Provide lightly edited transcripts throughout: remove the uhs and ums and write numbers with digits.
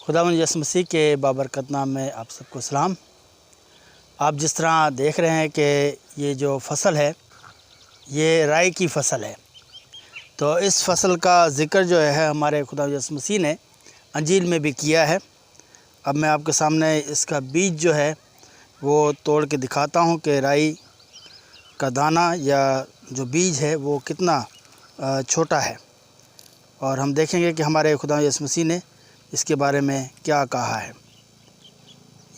खुदावंद यसु मसीह के बाबरकत नाम में आप सबको सलाम। आप जिस तरह देख रहे हैं कि ये जो फसल है ये राई की फसल है, तो इस फसल का ज़िक्र जो है हमारे खुदावंद यसु मसीह ने अंजील में भी किया है। अब मैं आपके सामने इसका बीज जो है वो तोड़ के दिखाता हूँ कि राई का दाना या जो बीज है वो कितना छोटा है, और हम देखेंगे कि हमारे खुदावंद यसु मसीह ने इसके बारे में क्या कहा है।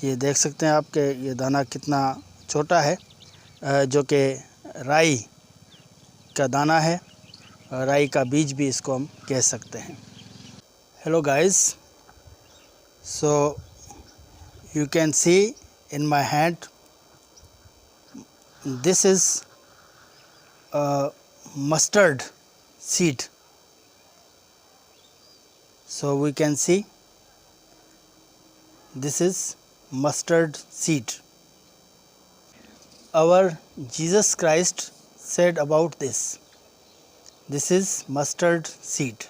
ये देख सकते हैं आप कि ये दाना कितना छोटा है, जो कि राई का दाना है, राई का बीज भी इसको हम कह सकते हैं। Hello guys, so you can see in my hand this is mustard seed. So we can see this is mustard seed. Our Jesus Christ said about this is mustard seed.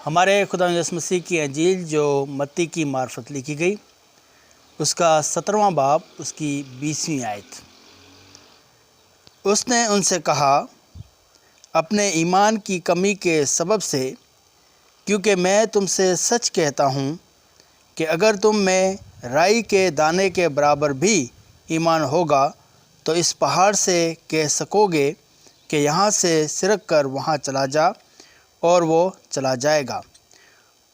हमारे खुदा यसु मसीह की अंजील जो मत्ती की मार्फत लिखी गई उसका 17वां बाब उसकी 20वीं आयत। उसने उनसे कहा, अपने ईमान की कमी के सबब से, क्योंकि मैं तुमसे सच कहता हूँ कि अगर तुम में राई के दाने के बराबर भी ईमान होगा तो इस पहाड़ से कह सकोगे कि यहाँ से सिरक कर वहाँ चला जा, और वो चला जाएगा,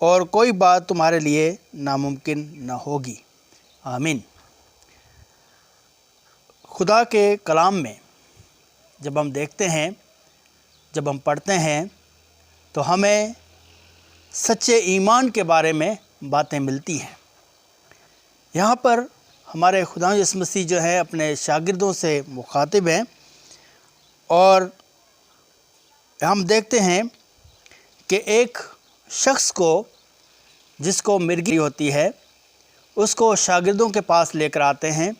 और कोई बात तुम्हारे लिए नामुमकिन न होगी। आमीन। खुदा के कलाम में जब हम देखते हैं, जब हम पढ़ते हैं, तो हमें सच्चे ईमान के बारे में बातें मिलती हैं। यहाँ पर हमारे खुदा यसु मसीह जो है अपने शागिर्दों से मुखातिब हैं, और हम देखते हैं कि एक शख्स को जिसको मिर्गी होती है उसको शागिर्दों के पास लेकर आते हैं,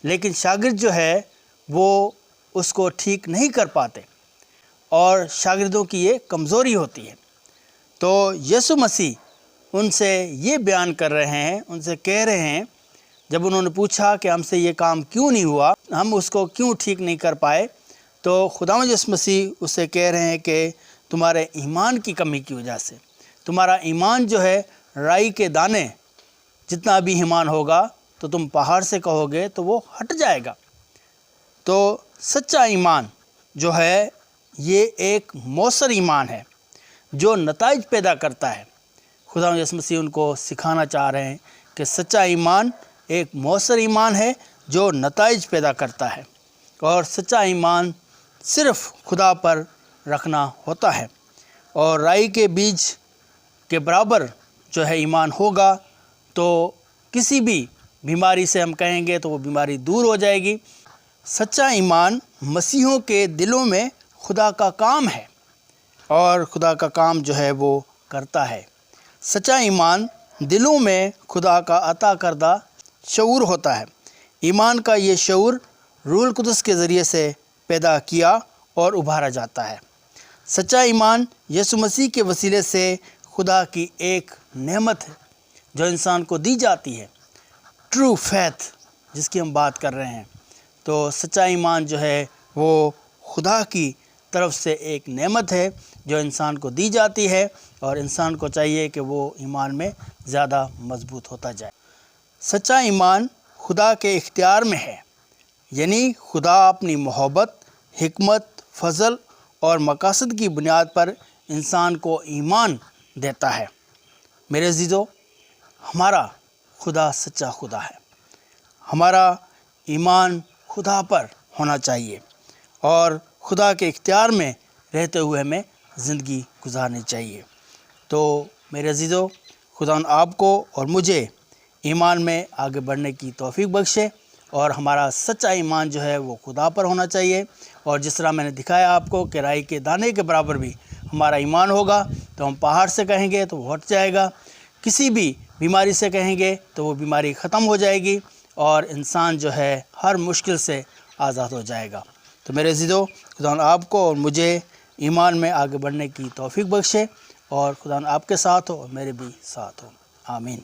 लेकिन शागिर्द जो है वो उसको ठीक नहीं कर पाते, और शागिर्दों की ये कमज़ोरी होती है। तो यसु मसीह उनसे ये बयान कर रहे हैं, उनसे कह रहे हैं, जब उन्होंने पूछा कि हमसे ये काम क्यों नहीं हुआ, हम उसको क्यों ठीक नहीं कर पाए, तो खुदावंद यसु मसीह उससे कह रहे हैं कि तुम्हारे ईमान की कमी की वजह से, तुम्हारा ईमान जो है राई के दाने जितना भी ईमान होगा तो तुम पहाड़ से कहोगे तो वो हट जाएगा। तो सच्चा ईमान जो है ये एक मौसर ईमान है जो नताइज पैदा करता है। खुदा यसु मसीह उनको सिखाना चाह रहे हैं कि सच्चा ईमान एक मौसर ईमान है जो नताइज पैदा करता है, और सच्चा ईमान सिर्फ़ खुदा पर रखना होता है। और राई के बीज के बराबर जो है ईमान होगा तो किसी भी बीमारी से हम कहेंगे तो वो बीमारी दूर हो जाएगी। सच्चा ईमान मसीहों के दिलों में खुदा का काम है, और खुदा का काम जो है वो करता है। सच्चा ईमान दिलों में खुदा का अता करदा शऊर होता है। ईमान का ये शऊर रूह कुदस के ज़रिए से पैदा किया और उभारा जाता है। सच्चा ईमान यसु मसीह के वसीले से खुदा की एक नेमत है जो इंसान को दी जाती है। ट्रू फैथ जिसकी हम बात कर रहे हैं, तो सच्चा ईमान जो है वो खुदा की तरफ से एक नेमत है जो इंसान को दी जाती है, और इंसान को चाहिए कि वो ईमान में ज़्यादा मजबूत होता जाए। सच्चा ईमान खुदा के इख्तियार में है, यानी खुदा अपनी मोहब्बत, हिकमत, फजल और मकासद की बुनियाद पर इंसान को ईमान देता है। मेरे अज़ीज़ों, हमारा खुदा सच्चा खुदा है। हमारा ईमान खुदा पर होना चाहिए, और खुदा के इख्तियार में रहते हुए हमें ज़िंदगी गुजारनी चाहिए। तो मेरे अज़ीज़ों, खुदा आपको और मुझे ईमान में आगे बढ़ने की तौफीक बख्शे, और हमारा सच्चा ईमान जो है वो खुदा पर होना चाहिए। और जिस तरह मैंने दिखाया आपको कि राई के दाने के बराबर भी हमारा ईमान होगा तो हम पहाड़ से कहेंगे तो वो हट जाएगा, किसी भी बीमारी से कहेंगे तो वो बीमारी ख़त्म हो जाएगी, और इंसान जो है हर मुश्किल से आज़ाद हो जाएगा। तो मेरे अज़ीज़ों, खुदा आपको और मुझे ईमान में आगे बढ़ने की तौफीक बख्शे, اور خدا آپ کے ساتھ ہو اور میرے بھی ساتھ ہو، آمین۔